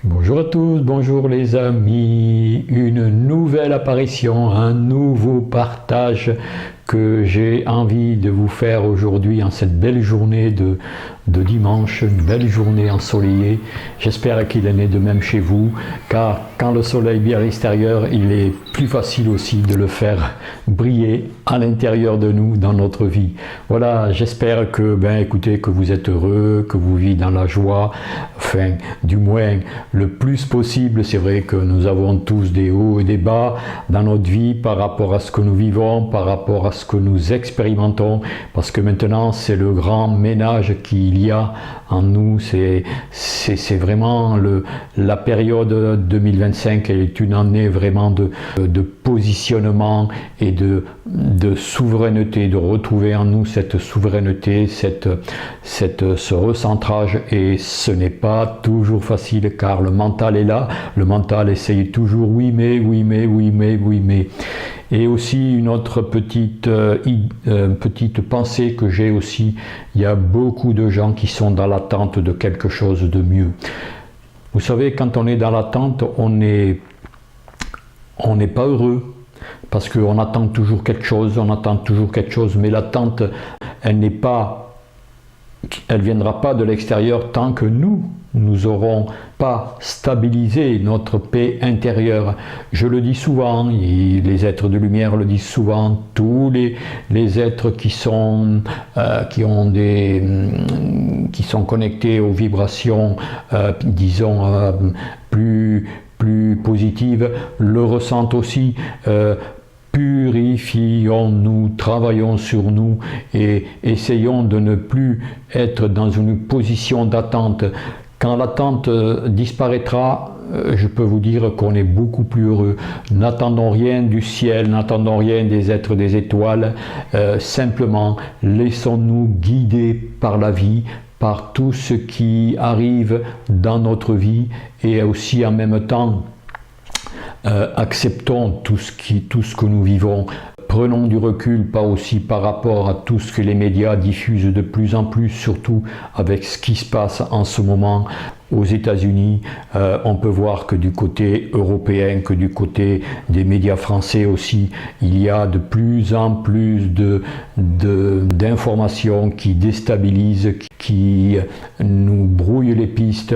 Bonjour à tous, bonjour les amis, une nouvelle apparition, un nouveau partage que j'ai envie de vous faire aujourd'hui en cette belle journée de dimanche, une belle journée ensoleillée. J'espère qu'il en est de même chez vous, car quand le soleil brille à l'extérieur, il est plus facile aussi de le faire briller à l'intérieur de nous, dans notre vie. Voilà, j'espère que, écoutez, que vous êtes heureux, que vous vivez dans la joie, enfin, du moins le plus possible. C'est vrai que nous avons tous des hauts et des bas dans notre vie par rapport à ce que nous vivons, par rapport à ce que nous expérimentons, parce que maintenant c'est le grand ménage qu'il y a en nous. C'est vraiment la période 2025 est une année vraiment de positionnement et de souveraineté, de retrouver en nous cette souveraineté, ce recentrage. Et ce n'est pas toujours facile, car le mental est là, le mental essaye toujours oui mais. Et aussi une autre petite pensée que j'ai aussi, il y a beaucoup de gens qui sont dans l'attente de quelque chose de mieux. Vous savez, quand on est dans l'attente, on n'est pas heureux, parce qu'on attend toujours quelque chose, mais l'attente, elle viendra pas de l'extérieur tant que nous n'aurons pas stabilisé notre paix intérieure. Je le dis souvent, les êtres de lumière le disent souvent, tous les êtres qui sont connectés aux vibrations, disons, plus positives, le ressentent aussi. Purifions-nous, travaillons sur nous et essayons de ne plus être dans une position d'attente. Quand l'attente disparaîtra, je peux vous dire qu'on est beaucoup plus heureux. N'attendons rien du ciel, n'attendons rien des êtres des étoiles, simplement laissons-nous guider par la vie, par tout ce qui arrive dans notre vie, et aussi en même temps acceptons tout ce que nous vivons. Prenons du recul, pas aussi par rapport à tout ce que les médias diffusent de plus en plus, surtout avec ce qui se passe en ce moment aux États-Unis. On peut voir que du côté européen, que du côté des médias français aussi, il y a de plus en plus d'informations qui déstabilisent, qui nous brouillent les pistes.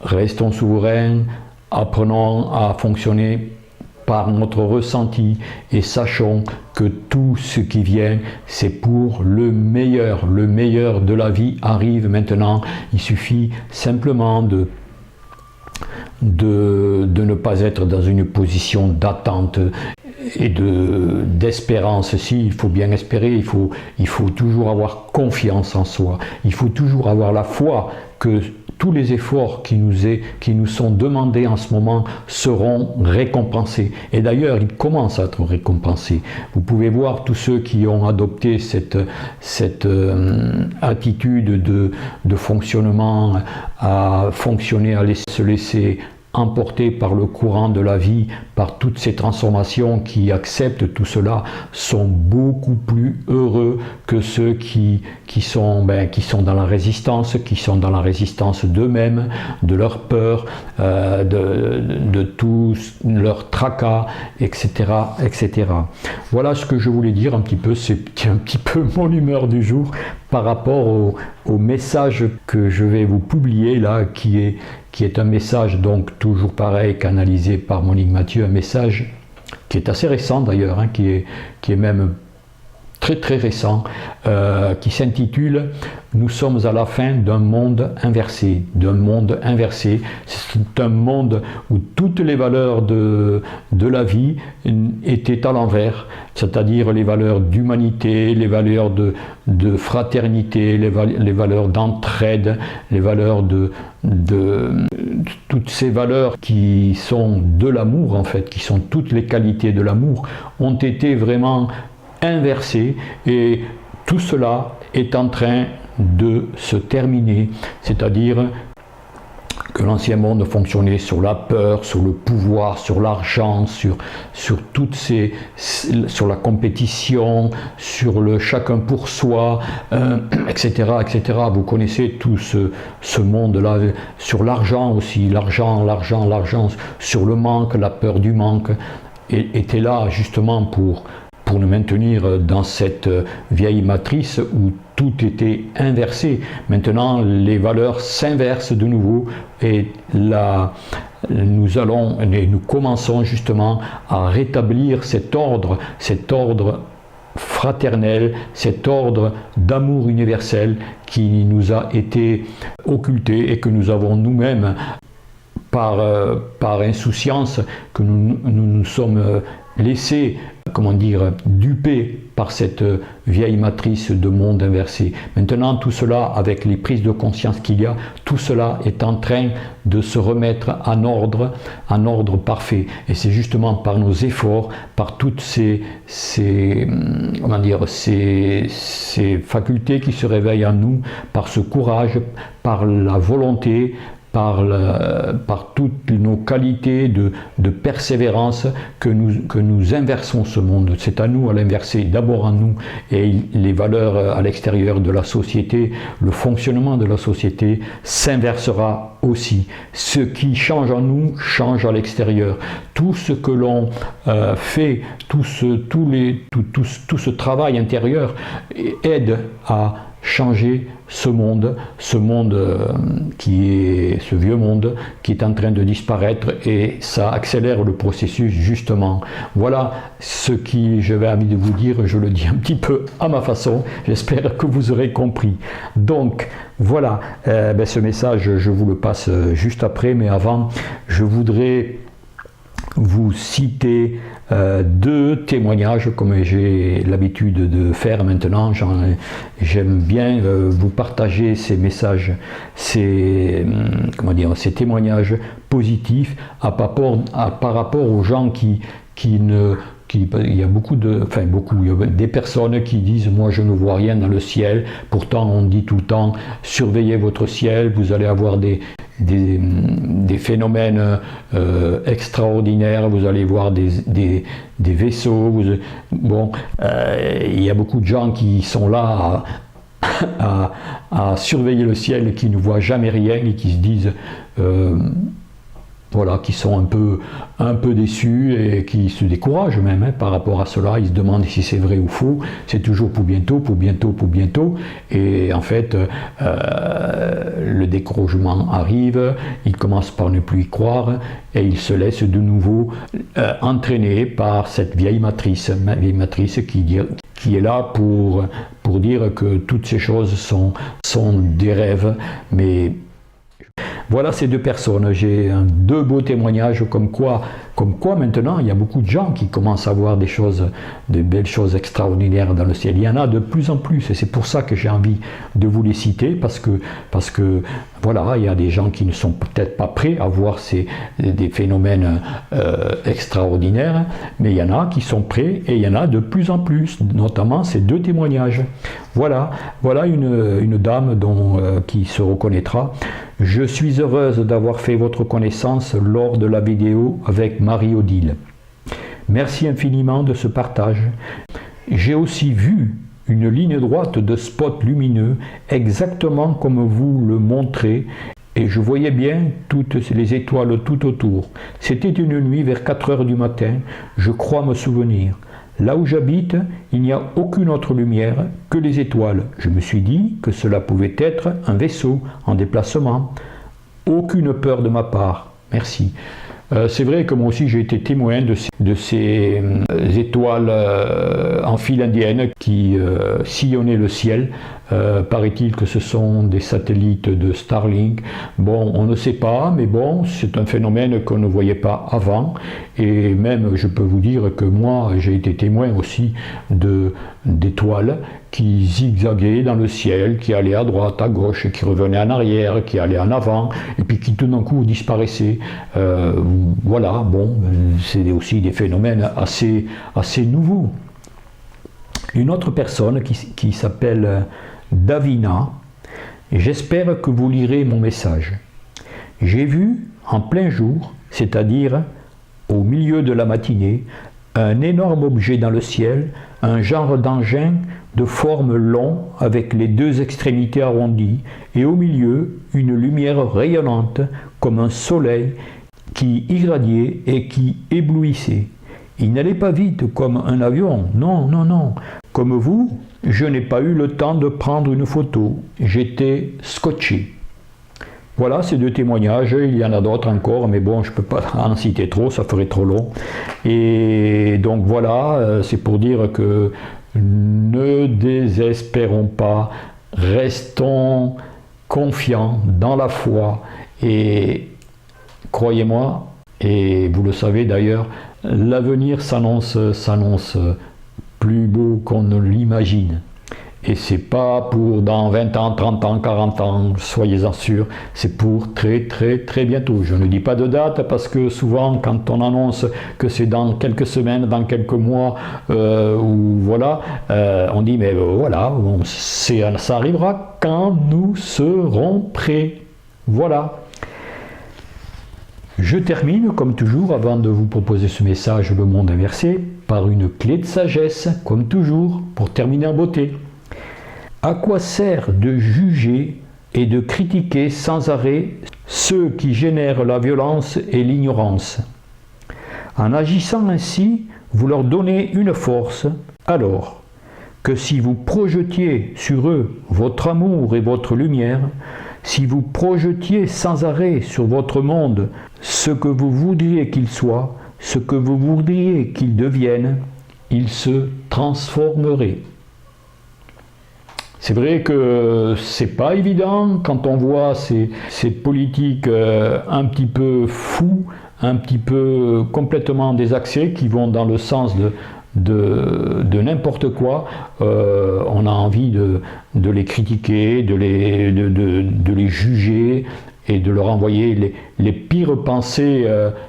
Restons souverains, apprenons à fonctionner par notre ressenti et sachons que tout ce qui vient, c'est pour le meilleur. Le meilleur de la vie arrive maintenant. Il suffit simplement de ne pas être dans une position d'attente et d'espérance. Si, il faut bien espérer, il faut toujours avoir confiance en soi. Il faut toujours avoir la foi que tous les efforts qui nous sont demandés en ce moment seront récompensés. Et d'ailleurs, ils commencent à être récompensés. Vous pouvez voir tous ceux qui ont adopté cette attitude de fonctionnement, à fonctionner, à se laisser emportés par le courant de la vie, par toutes ces transformations, qui acceptent tout cela, sont beaucoup plus heureux que ceux qui sont dans la résistance, d'eux-mêmes, de leur peur, de tout leur tracas, etc., etc. Voilà ce que je voulais dire un petit peu. C'est un petit peu mon humeur du jour par rapport au message que je vais vous publier là, qui est un message, donc toujours pareil, canalisé par Monique Mathieu, un message qui est assez récent d'ailleurs, qui est même très très récent, qui s'intitule « Nous sommes à la fin d'un monde inversé ». C'est un monde où toutes les valeurs de la vie étaient à l'envers, c'est-à-dire les valeurs d'humanité, les valeurs de fraternité, les valeurs d'entraide, les valeurs de toutes ces valeurs qui sont de l'amour en fait, qui sont toutes les qualités de l'amour, ont été vraiment inversées, et tout cela est en train de se terminer, c'est-à-dire que l'ancien monde fonctionnait sur la peur, sur le pouvoir, sur l'argent, sur la compétition, sur le chacun pour soi, etc., etc. Vous connaissez tout ce monde-là, sur l'argent aussi, l'argent, sur le manque, la peur du manque, était là justement pour nous maintenir dans cette vieille matrice où tout était inversé. Maintenant, les valeurs s'inversent de nouveau et là, nous commençons justement à rétablir cet ordre fraternel, cet ordre d'amour universel qui nous a été occulté et que nous avons nous-mêmes, par insouciance, que nous sommes laissés, dupés par cette vieille matrice de monde inversé. Maintenant, tout cela, avec les prises de conscience qu'il y a, tout cela est en train de se remettre en ordre parfait. Et c'est justement par nos efforts, par toutes ces facultés qui se réveillent en nous, par ce courage, par la volonté, par toutes nos qualités de persévérance que nous inversons ce monde. C'est à nous à l'inverser, d'abord en nous, et les valeurs à l'extérieur de la société, le fonctionnement de la société s'inversera aussi. Ce qui change en nous change à l'extérieur. Tout ce que l'on fait, tout ce travail intérieur aide à changer ce monde qui est ce vieux monde qui est en train de disparaître, et ça accélère le processus justement. Voilà ce qui j'avais envie de vous dire, je le dis un petit peu à ma façon, j'espère que vous aurez compris. Donc voilà, ce message je vous le passe juste après, mais avant je voudrais vous citer deux témoignages comme j'ai l'habitude de faire maintenant. J'aime bien vous partager ces messages, ces témoignages positifs par rapport aux gens il y a des personnes qui disent moi je ne vois rien dans le ciel, pourtant on dit tout le temps surveillez votre ciel, vous allez avoir des phénomènes extraordinaires, vous allez voir des vaisseaux, il y a beaucoup de gens qui sont là à surveiller le ciel et qui ne voient jamais rien et qui se disent qui sont un peu déçus et qui se découragent même par rapport à cela. Ils se demandent si c'est vrai ou faux. C'est toujours pour bientôt. Et en fait, le découragement arrive, ils commencent par ne plus y croire et ils se laissent de nouveau entraîner par cette vieille matrice qui est là pour dire que toutes ces choses sont des rêves, mais voilà ces deux personnes. J'ai deux beaux témoignages comme quoi maintenant il y a beaucoup de gens qui commencent à voir de belles choses extraordinaires dans le ciel. Il y en a de plus en plus et c'est pour ça que j'ai envie de vous les citer parce que voilà, il y a des gens qui ne sont peut-être pas prêts à voir des phénomènes extraordinaires, mais il y en a qui sont prêts et il y en a de plus en plus, notamment ces deux témoignages. Voilà une dame qui se reconnaîtra. Je suis heureuse d'avoir fait votre connaissance lors de la vidéo avec Marie-Odile. Merci infiniment de ce partage. J'ai aussi vu une ligne droite de spots lumineux exactement comme vous le montrez et je voyais bien toutes les étoiles tout autour. C'était une nuit vers 4 heures du matin, je crois me souvenir. Là où j'habite, il n'y a aucune autre lumière que les étoiles. Je me suis dit que cela pouvait être un vaisseau en déplacement. Aucune peur de ma part. Merci. C'est vrai que moi aussi j'ai été témoin de ces étoiles en file indienne qui sillonnaient le ciel. Paraît-il que ce sont des satellites de Starlink. Bon, on ne sait pas, mais bon, c'est un phénomène qu'on ne voyait pas avant. Et même, je peux vous dire que moi, j'ai été témoin aussi d'étoiles qui zigzaguaient dans le ciel, qui allaient à droite, à gauche, qui revenaient en arrière, qui allaient en avant, et puis qui tout d'un coup disparaissaient. Voilà, bon, c'est aussi des phénomènes assez nouveaux. Une autre personne qui s'appelle Davina, et j'espère que vous lirez mon message. J'ai vu en plein jour, c'est-à-dire au milieu de la matinée, un énorme objet dans le ciel, un genre d'engin de forme long avec les deux extrémités arrondies et au milieu une lumière rayonnante comme un soleil qui irradiait et qui éblouissait. Il n'allait pas vite comme un avion, non, non, non. Comme vous, je n'ai pas eu le temps de prendre une photo, j'étais scotché. Voilà ces deux témoignages, il y en a d'autres encore, mais bon, je ne peux pas en citer trop, ça ferait trop long. Et donc voilà, c'est pour dire que ne désespérons pas, restons confiants dans la foi et croyez-moi, et vous le savez d'ailleurs, l'avenir s'annonce plus beau qu'on ne l'imagine. Et c'est pas pour dans 20 ans, 30 ans, 40 ans, soyez-en sûrs, c'est pour très très très bientôt. Je ne dis pas de date parce que souvent quand on annonce que c'est dans quelques semaines, dans quelques mois, ou voilà, on dit mais voilà, bon, ça arrivera quand nous serons prêts. Voilà. Je termine, comme toujours, avant de vous proposer ce message, le monde inversé, par une clé de sagesse, comme toujours, pour terminer en beauté. À quoi sert de juger et de critiquer sans arrêt ceux qui génèrent la violence et l'ignorance? En agissant ainsi, vous leur donnez une force, alors que si vous projetiez sur eux votre amour et votre lumière, si vous projetiez sans arrêt sur votre monde ce que vous voudriez qu'il soit, ce que vous voudriez qu'il devienne, il se transformerait. C'est vrai que c'est pas évident quand on voit ces politiques un petit peu fous, un petit peu complètement désaxés, qui vont dans le sens de n'importe quoi. On a envie de les critiquer, de les juger et de leur envoyer les pires pensées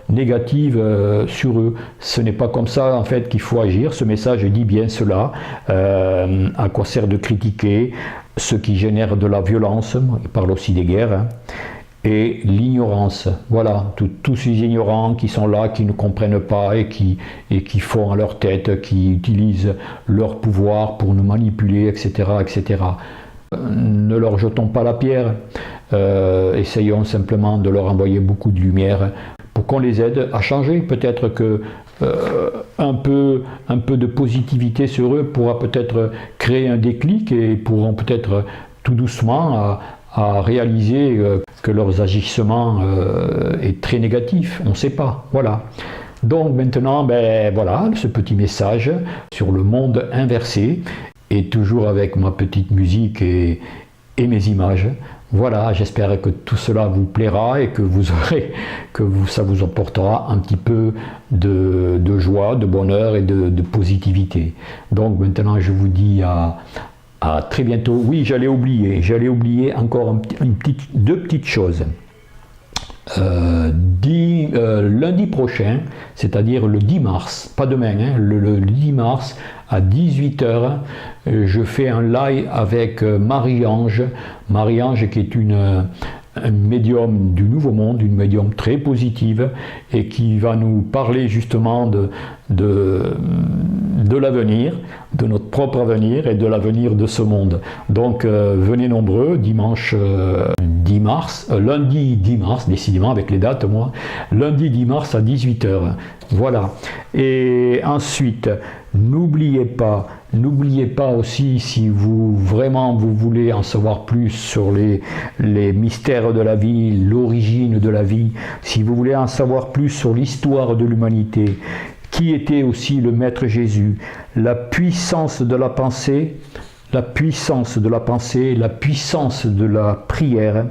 négatives sur eux. Ce n'est pas comme ça en fait qu'il faut agir. Ce message dit bien cela. À quoi sert de critiquer ceux qui génèrent de la violence? Il parle aussi des guerres. Hein. Et l'ignorance, voilà, tous ces ignorants qui sont là, qui ne comprennent pas et qui font à leur tête, qui utilisent leur pouvoir pour nous manipuler, etc., etc. Ne leur jetons pas la pierre, essayons simplement de leur envoyer beaucoup de lumière pour qu'on les aide à changer. Peut-être que un peu de positivité sur eux pourra peut-être créer un déclic et pourront peut-être tout doucement à réaliser que leurs agissements est très négatif, on ne sait pas, voilà. Donc maintenant, ben voilà, ce petit message sur le monde inversé, et toujours avec ma petite musique et mes images. Voilà, j'espère que tout cela vous plaira et que ça vous apportera un petit peu de joie, de bonheur et de positivité. Donc maintenant, je vous dis à très bientôt. Oui, j'allais oublier encore deux petites choses. Lundi prochain, c'est-à-dire le 10 mars, pas demain, hein, le 10 mars à 18h, je fais un live avec Marie-Ange. Marie-Ange qui est une médium du Nouveau Monde, une médium très positive et qui va nous parler justement de l'avenir, de notre propre avenir et de l'avenir de ce monde. Donc venez nombreux, dimanche 10 mars, lundi 10 mars, décidément avec les dates moi, lundi 10 mars à 18h. Voilà. Et ensuite, n'oubliez pas aussi, si vous voulez en savoir plus sur les mystères de la vie, l'origine de la vie, si vous voulez en savoir plus sur l'histoire de l'humanité, qui était aussi le Maître Jésus, la puissance de la pensée, la puissance de la prière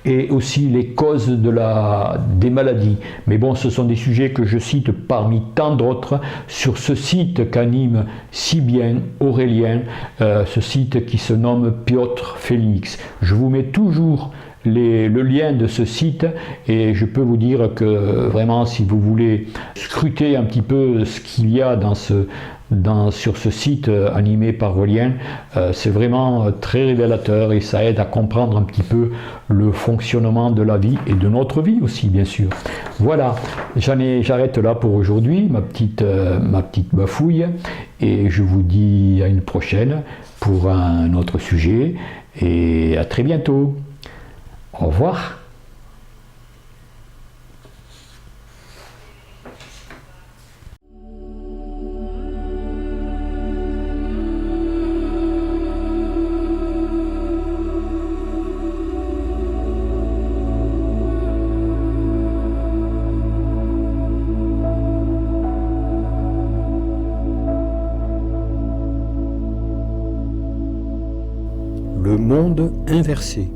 et aussi les causes des maladies. Mais bon, ce sont des sujets que je cite parmi tant d'autres sur ce site qu'anime si bien Aurélien, ce site qui se nomme Piotr Félix. Je vous mets toujours le lien de ce site et je peux vous dire que vraiment si vous voulez scruter un petit peu ce qu'il y a dans sur ce site animé par Relien. C'est vraiment très révélateur et ça aide à comprendre un petit peu le fonctionnement de la vie et de notre vie aussi, bien sûr. Voilà, j'arrête là pour aujourd'hui, ma petite bafouille, et je vous dis à une prochaine pour un autre sujet, et à très bientôt. Au revoir. Le monde inversé.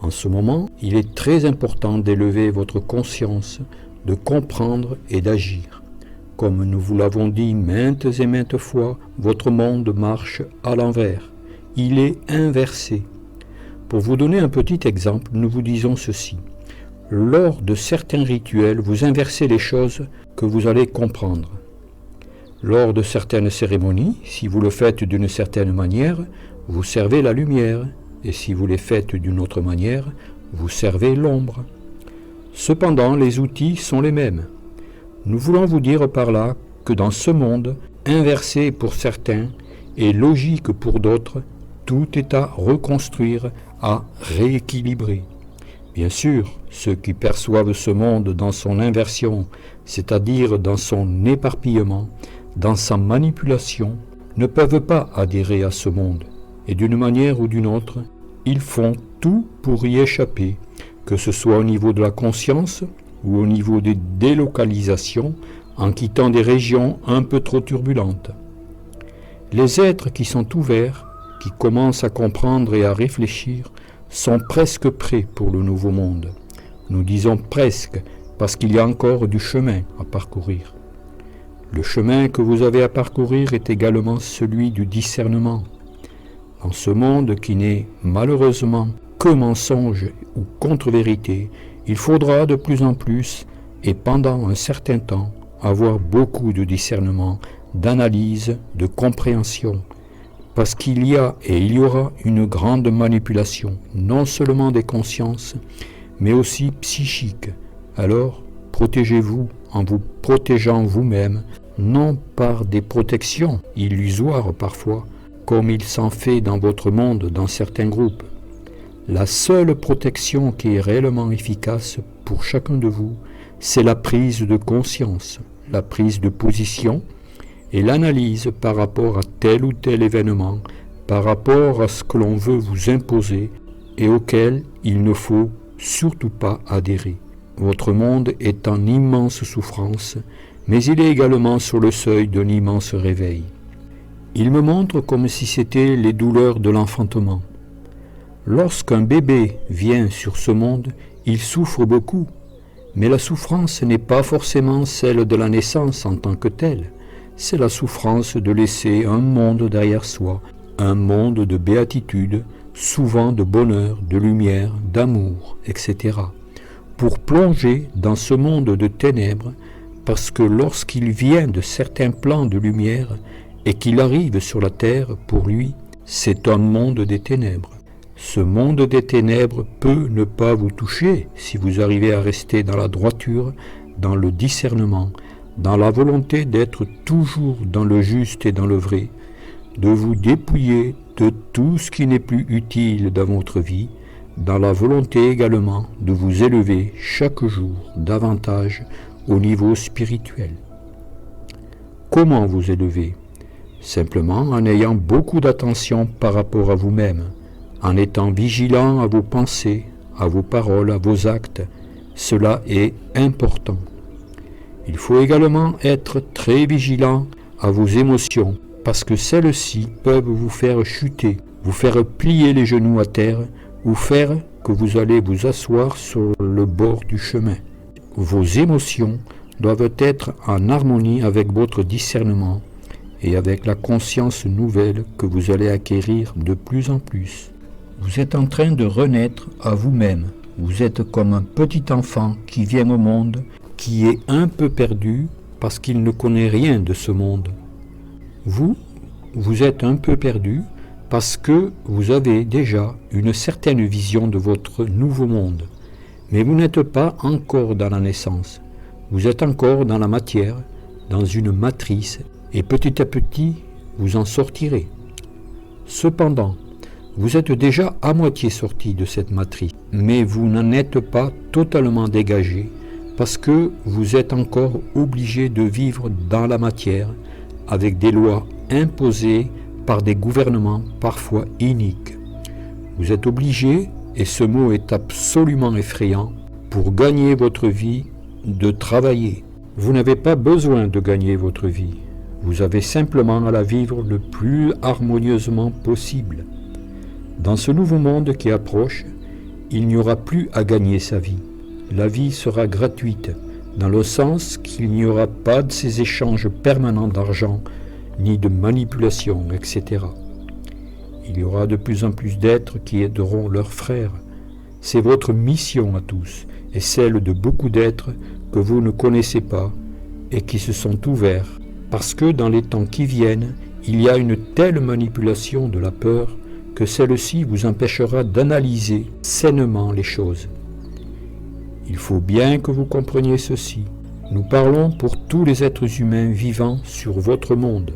En ce moment, il est très important d'élever votre conscience, de comprendre et d'agir. Comme nous vous l'avons dit maintes et maintes fois, votre monde marche à l'envers. Il est inversé. Pour vous donner un petit exemple, nous vous disons ceci. Lors de certains rituels, vous inversez les choses que vous allez comprendre. Lors de certaines cérémonies, si vous le faites d'une certaine manière, vous servez la lumière, et si vous les faites d'une autre manière, vous servez l'ombre. Cependant, les outils sont les mêmes. Nous voulons vous dire par là que dans ce monde, inversé pour certains et logique pour d'autres, tout est à reconstruire, à rééquilibrer. Bien sûr, ceux qui perçoivent ce monde dans son inversion, c'est-à-dire dans son éparpillement, dans sa manipulation, ne peuvent pas adhérer à ce monde. Et d'une manière ou d'une autre, ils font tout pour y échapper, que ce soit au niveau de la conscience ou au niveau des délocalisations, en quittant des régions un peu trop turbulentes. Les êtres qui sont ouverts, qui commencent à comprendre et à réfléchir, sont presque prêts pour le nouveau monde. Nous disons presque, parce qu'il y a encore du chemin à parcourir. Le chemin que vous avez à parcourir est également celui du discernement. Dans ce monde qui n'est malheureusement que mensonge ou contre-vérité, il faudra de plus en plus, et pendant un certain temps, avoir beaucoup de discernement, d'analyse, de compréhension, parce qu'il y a et il y aura une grande manipulation, non seulement des consciences, mais aussi psychique. Alors, protégez-vous en vous protégeant vous-même, non par des protections illusoires parfois, comme il s'en fait dans votre monde, dans certains groupes. La seule protection qui est réellement efficace pour chacun de vous, c'est la prise de conscience, la prise de position et l'analyse par rapport à tel ou tel événement, par rapport à ce que l'on veut vous imposer et auquel il ne faut surtout pas adhérer. Votre monde est en immense souffrance, mais il est également sur le seuil d'un immense réveil. Il me montre comme si c'était les douleurs de l'enfantement. Lorsqu'un bébé vient sur ce monde, il souffre beaucoup, mais la souffrance n'est pas forcément celle de la naissance en tant que telle. C'est la souffrance de laisser un monde derrière soi, un monde de béatitude, souvent de bonheur, de lumière, d'amour, etc. Pour plonger dans ce monde de ténèbres, parce que lorsqu'il vient de certains plans de lumière, et qu'il arrive sur la terre, pour lui, c'est un monde des ténèbres. Ce monde des ténèbres peut ne pas vous toucher si vous arrivez à rester dans la droiture, dans le discernement, dans la volonté d'être toujours dans le juste et dans le vrai, de vous dépouiller de tout ce qui n'est plus utile dans votre vie, dans la volonté également de vous élever chaque jour davantage au niveau spirituel. Comment vous élever ? Simplement en ayant beaucoup d'attention par rapport à vous-même, en étant vigilant à vos pensées, à vos paroles, à vos actes. Cela est important. Il faut également être très vigilant à vos émotions, parce que celles-ci peuvent vous faire chuter, vous faire plier les genoux à terre, ou faire que vous allez vous asseoir sur le bord du chemin. Vos émotions doivent être en harmonie avec votre discernement et avec la conscience nouvelle que vous allez acquérir de plus en plus. Vous êtes en train de renaître à vous-même. Vous êtes comme un petit enfant qui vient au monde, qui est un peu perdu parce qu'il ne connaît rien de ce monde. Vous êtes un peu perdu parce que vous avez déjà une certaine vision de votre nouveau monde. Mais vous n'êtes pas encore dans la naissance. Vous êtes encore dans la matière, dans une matrice, et petit à petit, vous en sortirez. Cependant, vous êtes déjà à moitié sorti de cette matrice, mais vous n'en êtes pas totalement dégagé parce que vous êtes encore obligé de vivre dans la matière avec des lois imposées par des gouvernements parfois iniques. Vous êtes obligé, et ce mot est absolument effrayant, pour gagner votre vie, de travailler. Vous n'avez pas besoin de gagner votre vie. Vous avez simplement à la vivre le plus harmonieusement possible. Dans ce nouveau monde qui approche, il n'y aura plus à gagner sa vie. La vie sera gratuite, dans le sens qu'il n'y aura pas de ces échanges permanents d'argent, ni de manipulation, etc. Il y aura de plus en plus d'êtres qui aideront leurs frères. C'est votre mission à tous, et celle de beaucoup d'êtres que vous ne connaissez pas et qui se sont ouverts, parce que dans les temps qui viennent, il y a une telle manipulation de la peur que celle-ci vous empêchera d'analyser sainement les choses. Il faut bien que vous compreniez ceci. Nous parlons pour tous les êtres humains vivants sur votre monde.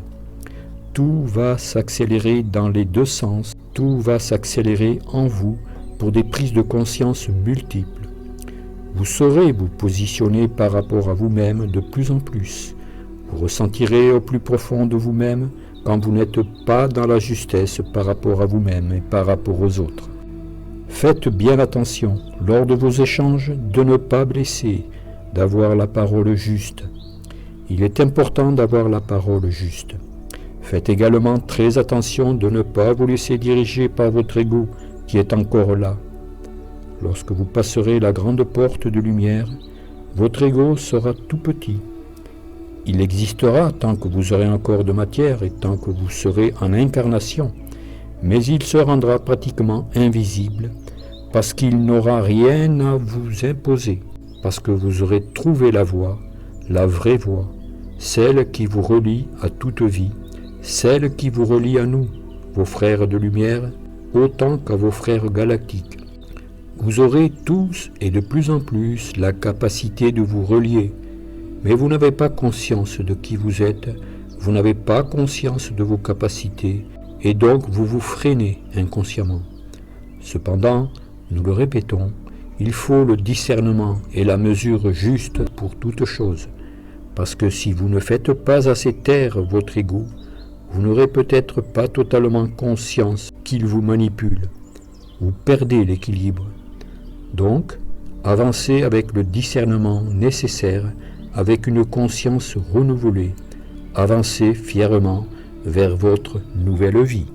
Tout va s'accélérer dans les deux sens, tout va s'accélérer en vous pour des prises de conscience multiples. Vous saurez vous positionner par rapport à vous-même de plus en plus. Vous ressentirez au plus profond de vous-même quand vous n'êtes pas dans la justesse par rapport à vous-même et par rapport aux autres. Faites bien attention, lors de vos échanges, de ne pas blesser, d'avoir la parole juste. Il est important d'avoir la parole juste. Faites également très attention de ne pas vous laisser diriger par votre ego qui est encore là. Lorsque vous passerez la grande porte de lumière, votre ego sera tout petit. Il existera tant que vous aurez encore de matière et tant que vous serez en incarnation, mais il se rendra pratiquement invisible parce qu'il n'aura rien à vous imposer, parce que vous aurez trouvé la voie, la vraie voie, celle qui vous relie à toute vie, celle qui vous relie à nous, vos frères de lumière, autant qu'à vos frères galactiques. Vous aurez tous et de plus en plus la capacité de vous relier, mais vous n'avez pas conscience de qui vous êtes, vous n'avez pas conscience de vos capacités, et donc vous vous freinez inconsciemment. Cependant, nous le répétons, il faut le discernement et la mesure juste pour toute chose, parce que si vous ne faites pas assez taire votre ego, vous n'aurez peut-être pas totalement conscience qu'il vous manipule. Vous perdez l'équilibre. Donc, avancez avec le discernement nécessaire, avec une conscience renouvelée. Avancez fièrement vers votre nouvelle vie.